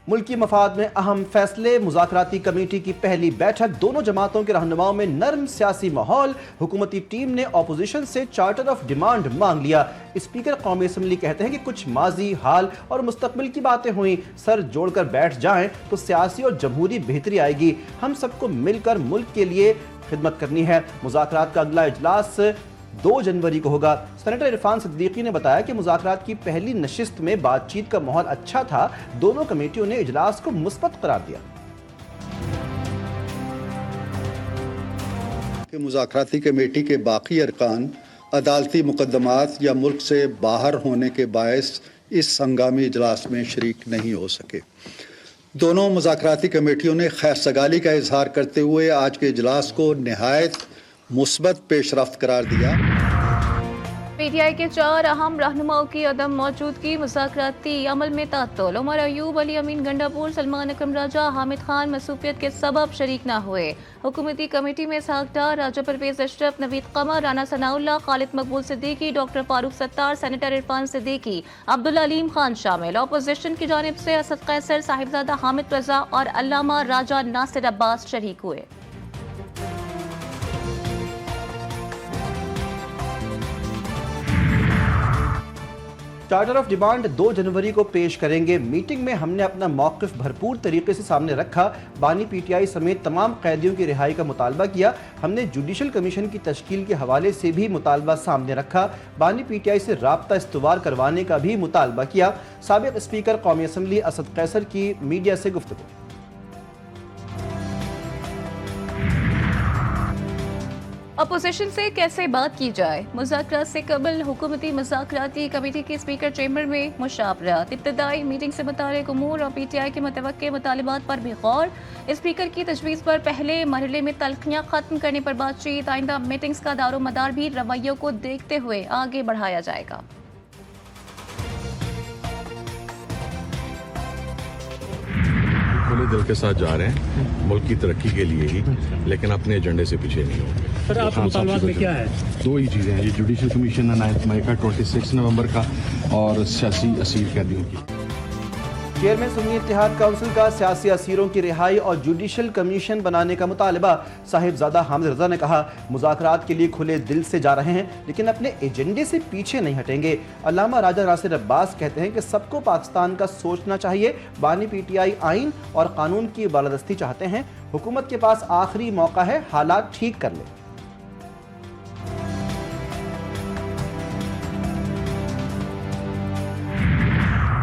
मुल्की मफाद में अहम फैसले, मुज़ाकराती कमेटी की पहली बैठक, दोनों जमातों के रहनुमाओं में नरम सियासी माहौल। हुकूमती टीम ने अपोजिशन से चार्टर ऑफ डिमांड मांग लिया। स्पीकर कौमी असम्बली कहते हैं कि कुछ माजी, हाल और मुस्तकबिल की बातें हुई, सर जोड़कर बैठ जाएं तो सियासी और जमहूरी बेहतरी आएगी। हम सबको मिलकर मुल्क के लिए खिदमत करनी है। मुज़ाकरात का अगला इजलास 2 जनवरी को होगा। सेनेटर इरफान सिद्दीकी ने बताया कि मुज़ाकरात की पहली नशिस्त में बातचीत का माहौल अच्छा था। दोनों कमेटियों ने इजलास को मुस्बत करार दिया। मुज़ाकराती कमेटी के बाकी अरकान अदालती मुकदमात या मुल्क से बाहर होने के बायस इस हंगामी इजलास में शरीक नहीं हो सके। दोनों मुज़ाकराती कमेटियों ने खैरसगाली का इजहार करते हुए आज के इजलास को निहायत मुस्बत पेशरफ्त करार दिया। पीटीआई के 4 अहम रहनुमाओं की अदम मौजूदगी, मुज़ाकराती अमल में तात्तुल। उमर अयूब, अली अमीन गंडापुर, सलमान अकरम राजा, हामिद खान मसूफियत के सबब शरीक न हुए। हुकूमती कमेटी में इसहाक डार, राजा परवेज अशरफ, नवीद कमर, राना सनाउल्लाह, खालिद मकबूल सिद्दीकी, डॉक्टर फारूक सत्तार, सेनेटर इरफान सिद्दीकी, अब्दुल अलीम खान शामिल। अपोजिशन की जानिब से असद कैसर, साहिबजादा हामिद रजा और अल्लामा राजा नासिर अब्बास शरीक हुए। चार्टर ऑफ डिमांड 2 जनवरी को पेश करेंगे। मीटिंग में हमने अपना मौक़िफ़ भरपूर तरीके से सामने रखा। बानी पीटीआई समेत तमाम कैदियों की रिहाई का मुतालबा किया। हमने जुडिशल कमीशन की तश्कील के हवाले से भी मुतालबा सामने रखा। बानी पीटीआई से राब्ता इस्तवार करवाने का भी मुतालबा किया। साबिक़ स्पीकर कौमी असम्बली असद कैसर की मीडिया से गुफ्तगू। अपोजिशन से कैसे बात की जाए, मुज़ाकरात से कबल हुकूमती मुज़ाकराती कमेटी के स्पीकर चैम्बर में मुशावरत। इब्तदाई मीटिंग से मुताल्लिक़ उमूर और पीटीआई के मुतवक्के मुतालबात पर भी गौर। स्पीकर की तजवीज़ पर पहले मरहले में तल्खियाँ ख़त्म करने पर बातचीत। आइंदा मीटिंग्स का दारो मदार भी रवैयों को देखते हुए आगे बढ़ाया जाएगा। खुले दिल के साथ जा रहे हैं मुल्क की तरक्की के लिए ही, लेकिन अपने एजेंडे से पीछे नहीं होंगे। सर, आपके मुतालबात में क्या है? 2 ही चीज़ें हैं, ये जुडिशल कमीशन 9 मई का, 26 नवंबर का, और सियासी असीर कैदियों की। चेयरमैन सुन्नी इत्तेहाद काउंसिल का सियासी असीरों की रिहाई और जुडिशल कमीशन बनाने का मुतालबा। साहिबजादा हामिद रजा ने कहा, मुज़ाकरात के लिए खुले दिल से जा रहे हैं, लेकिन अपने एजेंडे से पीछे नहीं हटेंगे। अल्लामा राजा नासिर अब्बास कहते हैं कि सबको पाकिस्तान का सोचना चाहिए। बानी पीटीआई आइन और कानून की बालादस्ती चाहते हैं। हुकूमत के पास आखिरी मौका है, हालात ठीक कर ले।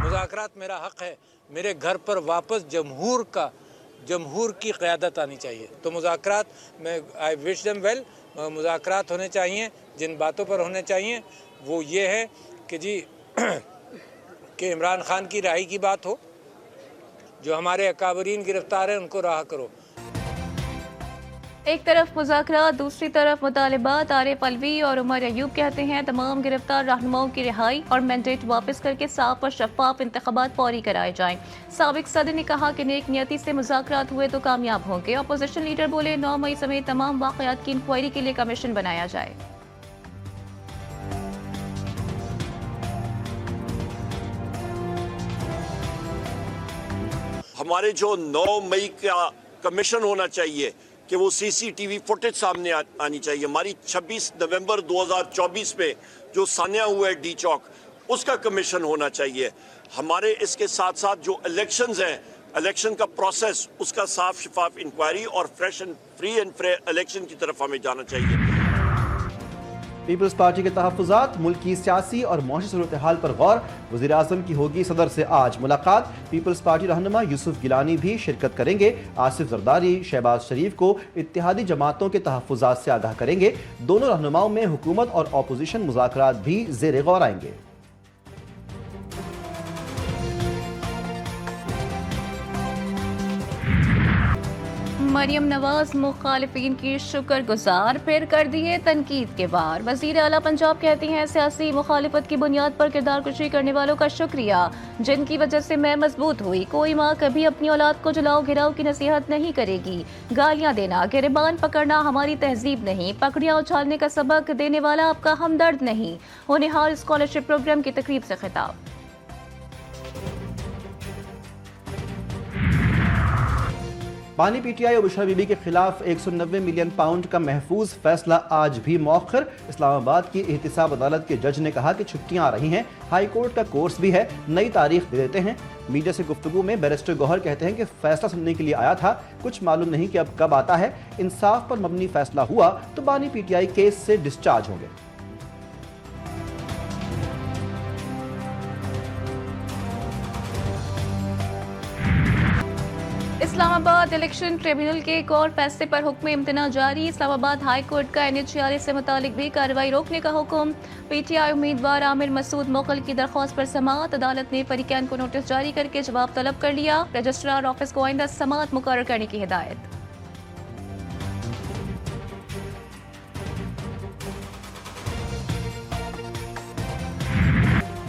मुज़ाकरात मेरा हक़ है, मेरे घर पर वापस जमहूर की क़यादत आनी चाहिए। तो मुज़ाकरात में आई विश देम वेल। मुज़ाकरात होने चाहिए। जिन बातों पर होने चाहिए वो ये है कि जी कि इमरान खान की रिहाई की बात हो, जो हमारे अकाबरीन गिरफ्तार हैं उनको रहा करो। एक तरफ मुज़ाकरात, दूसरी तरफ मुतालबात। आरिफ अलवी और उमर अयूब कहते हैं तमाम गिरफ्तार रहनुमाओं की रिहाई और मैंडेट वापस करके साफ और शफाफ इंतखाबात फौरी कराए जाएं। साबिक सदर ने कहा कि नेक नियति से मुज़ाकरात हुए तो कामयाब होंगे। अपोजिशन लीडर बोले 9 मई समेत तमाम वाक़यात की इंक्वायरी के लिए कमीशन बनाया जाए। हमारे जो 9 मई का कमीशन होना चाहिए कि वो सीसीटीवी फुटेज सामने आनी चाहिए। हमारी 26 नवंबर 2024 में जो सान्या हुआ है डी चौक, उसका कमीशन होना चाहिए। हमारे इसके साथ साथ जो इलेक्शंस हैं, इलेक्शन का प्रोसेस, उसका साफ शफाफ इंक्वायरी और fresh and free and fair election की तरफ हमें जाना चाहिए। पीपल्स पार्टी के तहफ़्फ़ुज़ात, मुल्क की सियासी और मौशी सूरत हाल पर गौर। वज़ीर आज़म की होगी सदर से आज मुलाकात। पीपल्स पार्टी रहनुमा यूसुफ गिलानी भी शिरकत करेंगे। आसिफ जरदारी शहबाज शरीफ को इत्तेहादी जमातों के तहफ़्फ़ुज़ात से आगाह करेंगे। दोनों रहनुमाओं में हुकूमत और अपोजिशन मुज़ाकरात भी ज़ेर गौर आएंगे। मरियम नवाज मुखालिफिन की शुक्रगुजार, फिर कर दिए तनकीद के वार। वज़ीर आला पंजाब कहती हैं सियासी मुखालिफत की बुनियाद पर किरदार कुशी करने वालों का शुक्रिया, जिनकी वजह से मैं मजबूत हुई। कोई माँ कभी अपनी औलाद को जलाओ घिराव की नसीहत नहीं करेगी। गालियाँ देना, गिरबान पकड़ना हमारी तहजीब नहीं। पकड़ियाँ उछालने का सबक देने वाला आपका हमदर्द नहीं। होनहार स्कॉलरशिप प्रोग्राम की तकरीब से खिताब। बानी पीटीआई और बुशरा बीबी के खिलाफ 190 मिलियन पाउंड का महफूज फैसला आज भी मौखर। इस्लामाबाद की एहतिसाब अदालत के जज ने कहा कि छुट्टियां आ रही हैं, हाई कोर्ट का कोर्स भी है, नई तारीख दे देते हैं। मीडिया से गुफ्तगू में बैरिस्टर गौहर कहते हैं कि फैसला सुनने के लिए आया था, कुछ मालूम नहीं कि अब कब आता है। इंसाफ पर मबनी फैसला हुआ तो बानी पीटीआई केस से डिस्चार्ज होंगे। इस्लामाबाद इलेक्शन ट्रिब्यूनल के एक और फैसले पर हुक्म इम्तना जारी। इस्लामाबाद हाई कोर्ट का NH-40 से मुतालिक भी कार्रवाई रोकने का हुक्म। PTI उम्मीदवार आमिर मसूद मोगल की दरख्वास्त पर समाअत। अदालत ने परिक्यान को नोटिस जारी करके जवाब तलब कर लिया। रजिस्ट्रार ऑफिस को आइंदा समाअत मुकर्रर करने की हिदायत।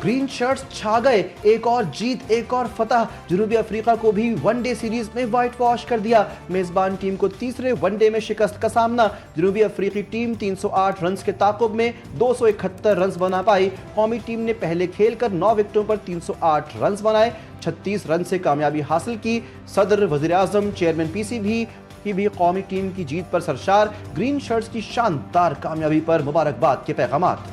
ग्रीन शर्ट्स छा गए, एक और जीत, एक और फतह। जनूबी अफ्रीका को भी वनडे सीरीज में व्हाइट वॉश कर दिया। मेजबान टीम को तीसरे वनडे में शिकस्त का सामना। जनूबी अफ्रीकी टीम 308 रन के ताकुब में 271 रन बना पाई। कौमी टीम ने पहले खेलकर 9 विकेटों पर 308 रन बनाए, 36 रन से कामयाबी हासिल की। सदर, वजीर आजम, चेयरमैन PCB की भी कौमी टीम की जीत पर सरशार। ग्रीन शर्ट्स की शानदार कामयाबी पर मुबारकबाद के पैगामात।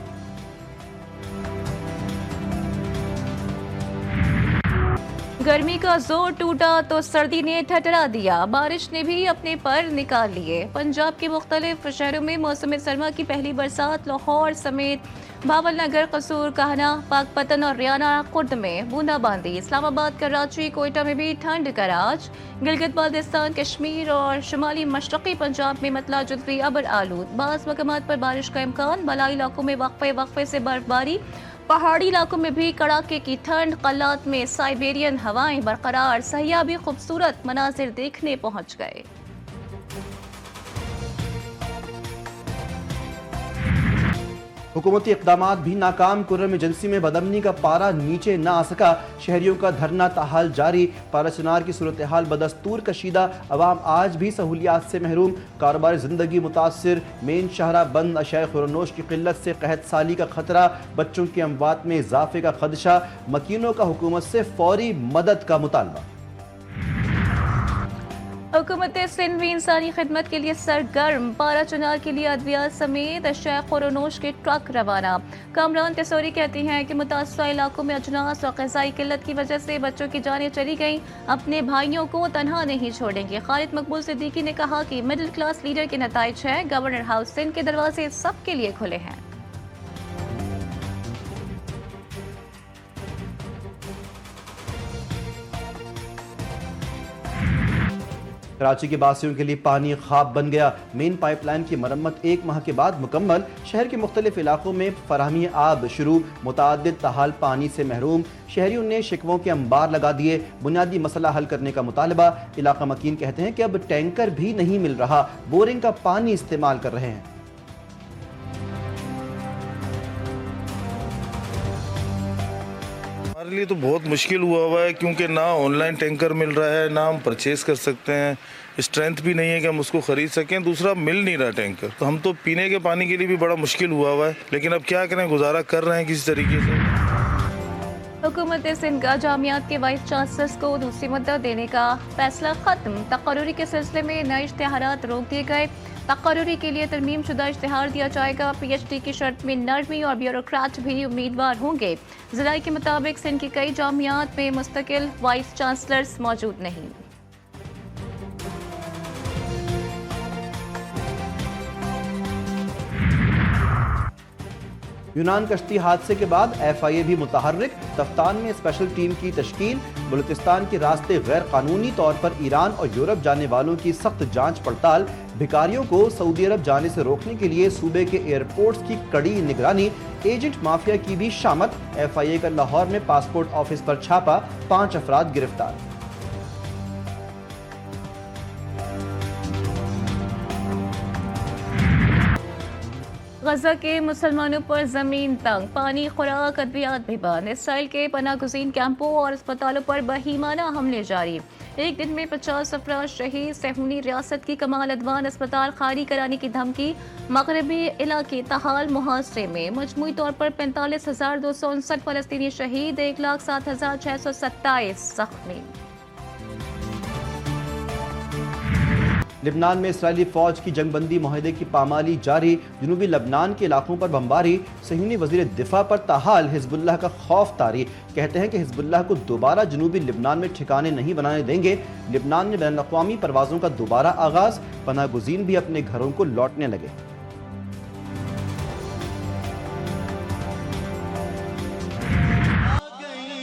गर्मी का जोर टूटा तो सर्दी ने ठठरा दिया। बारिश ने भी अपने पर निकाल लिए। पंजाब के मुख्तलिफ शहरों में मौसम सरमा की पहली बरसात। लाहौर समेत भावलनगर, कसूर, काहना, पाकपतन और रियाना कुर्द में बूंदाबांदी। इस्लामाबाद, कराची, कोयटा में भी ठंड का राज। गिलगित बाल्टिस्तान, कश्मीर और शुमाली मशरक़ी पंजाब में मतला जुज़वी अबर आलूद। बाज़ मकामात पर बारिश का इम्कान। बलाई इलाकों में वक्फे से बर्फबारी। पहाड़ी इलाकों में भी कड़ाके की ठंड। कल्लात में साइबेरियन हवाएं बरकरार। सयाह भी खूबसूरत मनाजिर देखने पहुंच गए। हुकूमती इक़दामात भी नाकाम। कुर्रम एजेंसी में बदअमनी का पारा नीचे ना आ सका। शहरियों का धरना ताहाल जारी। पाराचनार की सूरत हाल बदस्तूर कशीदा। अवाम आज भी सहूलियात से महरूम। कारोबार ज़िंदगी मुतासिर। मेन शाहरा बंद। अशाए खुरनोश की किल्लत से कहत साली का खतरा। बच्चों की अमवात में इजाफे का खदशा। मकीनों का हुकूमत से फौरी मदद का मुतालबा। हुकूमत सिंध भी इंसानी खिदमत के लिए सरगर्म। पाराचनार के लिए अद्वियात समेत अशाए खुरनोश के ट्रक रवाना। कामरान तसौरी कहती हैं कि मुतासरा इलाकों में अजनास और ग़िज़ाई किल्लत की वजह से बच्चों की जानें चली गईं। अपने भाइयों को तनहा नहीं छोड़ेंगे। खालिद मकबूल सिद्दीकी ने कहा कि मिडिल क्लास लीडर के नताइज हैं। गवर्नर हाउस सिंध के दरवाजे सबके लिए खुले हैं। कराची के बासियों के लिए पानी ख्वाब बन गया। मेन पाइपलाइन की मरम्मत 1 माह के बाद मुकम्मल। शहर के मुख्तलिफ इलाकों में फराहमी आब शुरू। मुतादिद तहाल पानी से महरूम। शहरियों ने शिकवों के अंबार लगा दिए। बुनियादी मसला हल करने का मुतालबा। इलाका मकीन कहते हैं कि अब टैंकर भी नहीं मिल रहा, बोरिंग का पानी इस्तेमाल कर रहे हैं। हमारे लिए तो बहुत मुश्किल हुआ है, क्योंकि ना ऑनलाइन टैंकर मिल रहा है, ना हम परचेज कर सकते हैं। स्ट्रेंथ भी नहीं है कि हम उसको खरीद सकें। दूसरा, मिल नहीं रहा टैंकर, तो हम तो पीने के पानी के लिए भी बड़ा मुश्किल हुआ है। लेकिन अब क्या करें, गुजारा कर रहे हैं किसी तरीके से। हुकूमत सिंध का जामियात के वाइस चांसलर्स को दूसरी मुद्दत देने का फैसला खत्म। तकर्रुरी के सिलसिले में नए इश्तिहारात रोक दिए गए। तकर्रुरी के लिए तरमीम शुदा इश्तिहार दिया जाएगा। PhD की शर्त में नरमी और ब्यूरोक्रेट भी उम्मीदवार होंगे। ज़राए के मुताबिक सिंध की कई जामियात में मुस्तकिल वाइस चांसलर्स मौजूद नहीं। यूनान कश्ती हादसे के बाद FIA भी मुतहर्रिक। तफ्तान में स्पेशल टीम की तश्कील। बलूचिस्तान के रास्ते गैर कानूनी तौर पर ईरान और यूरोप जाने वालों की सख्त जांच पड़ताल। भिखारियों को सऊदी अरब जाने से रोकने के लिए सूबे के एयरपोर्ट्स की कड़ी निगरानी। एजेंट माफिया की भी शामत। FIA का लाहौर में पासपोर्ट ऑफिस पर छापा, 5 अफराद गिरफ्तार। गजा के मुसलमानों पर जमीन तंग। पानी, खुराक, अद्वियात भी बंद। इसराइल के पनागुज़ीन कैंपों और अस्पतालों पर बहीमाना हमले जारी। एक दिन में 50 अफराद शहीद। सहूनी रियासत की कमाल अदवान अस्पताल खाली कराने की धमकी। मगरबी इलाके तहाल मुहासरे में। मजमूई तौर पर 45,259 फलस्तीनी शहीद, 1,07,627 जख्मी। लिबनान में इसराइली फौज की जंगबंदी मुआहदे की पामाली जारी, जनूबी लबनान के इलाकों पर बमबारी, सहीनी वजीर दिफा पर ताहाल हिजबुल्लाह का खौफ तारी, कहते हैं कि हिजबुल्लाह को दोबारा जनूबी लिबनान में ठिकाने नहीं बनाने देंगे। लिबनान में बैनुल-अक़वामी परवाज़ों का दोबारा आगाज, पनाह गुज़ीन भी अपने घरों को लौटने लगे।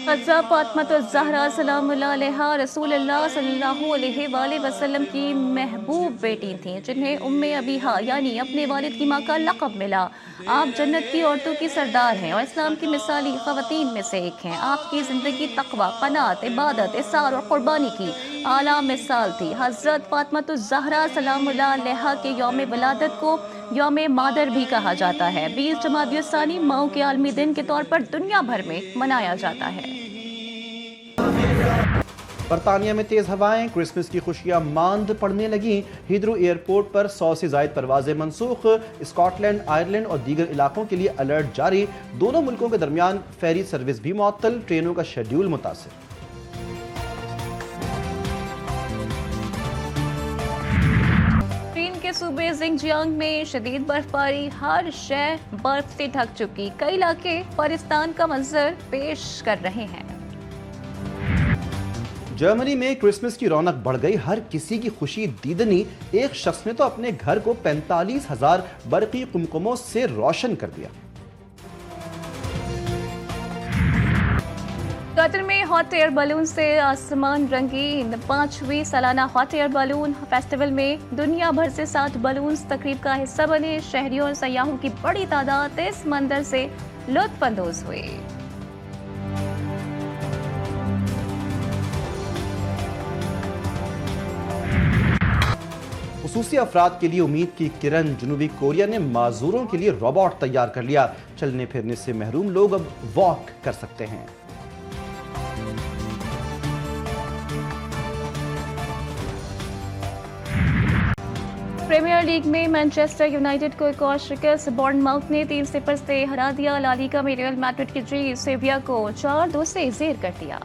हज़रत फ़ातिमा सलामुल्लाह अलैहा रसूलुल्लाह सल्लल्लाहु अलैहि वसल्लम की महबूब बेटी थीं, जिन्हें उम्मे अबीहा यानी अपने वालिद की माँ का लक़ब मिला। आप जन्नत की औरतों की सरदार हैं और इस्लाम की मिसाली ख़वातीन में से एक हैं। आपकी ज़िंदगी तक़वा, क़नाअत, इबादत, इसार और क़ुरबानी की आला मिसाल थी। हज़रत फ़ातिमा सलामुल्लाह अलैहा के यौम विलादत को यौम मादर भी कहा जाता है। 20 जमादिय सानी माओ के आलमी दिन के तौर पर दुनिया भर में मनाया जाता है। बरतानिया में तेज हवाएं, क्रिसमस की खुशियां मांद पड़ने लगी। हीथ्रो एयरपोर्ट पर 100 से ज़ायद परवाजें मनसूख। स्कॉटलैंड, आयरलैंड और दीगर इलाकों के लिए अलर्ट जारी। दोनों मुल्कों के दरमियान फेरी सर्विस भी मुअत्तल, ट्रेनों का शेड्यूल मुतासिर। चीन के सूबे जिंगजियांग में शदीद बर्फबारी, हर शय बर्फ से ढक चुकी। कई इलाके पाकिस्तान का मंजर पेश कर रहे हैं। जर्मनी में क्रिसमस की रौनक बढ़ गई, हर किसी की खुशी दीदनी। एक शख्स ने तो अपने घर को 45,000 बरकी कुमकुमों से रोशन कर दिया। कतर में हॉट एयर बलून से आसमान रंगीन। 5वीं सालाना हॉट एयर बलून फेस्टिवल में दुनिया भर से 60 बलून तकरीब का हिस्सा बने। शहरियों और सयाहों की बड़ी तादाद इस मंजर से लुत्फ अंदोज हुई। खुसूसी अफराद के लिए उम्मीद की किरण, जनूबी कोरिया ने माजूरों के लिए रोबोट तैयार कर लिया। चलने फिरने से महरूम लोग अब वॉक कर सकते हैं। प्रीमियर लीग में मैनचेस्टर यूनाइटेड को एक और शिकस्त। बॉर्नमाउथ ने 3-0 से हरा दिया। ला लीगा में रियल मैड्रिड की जीत सेविया को 4-2 से ज़ेर कर दिया।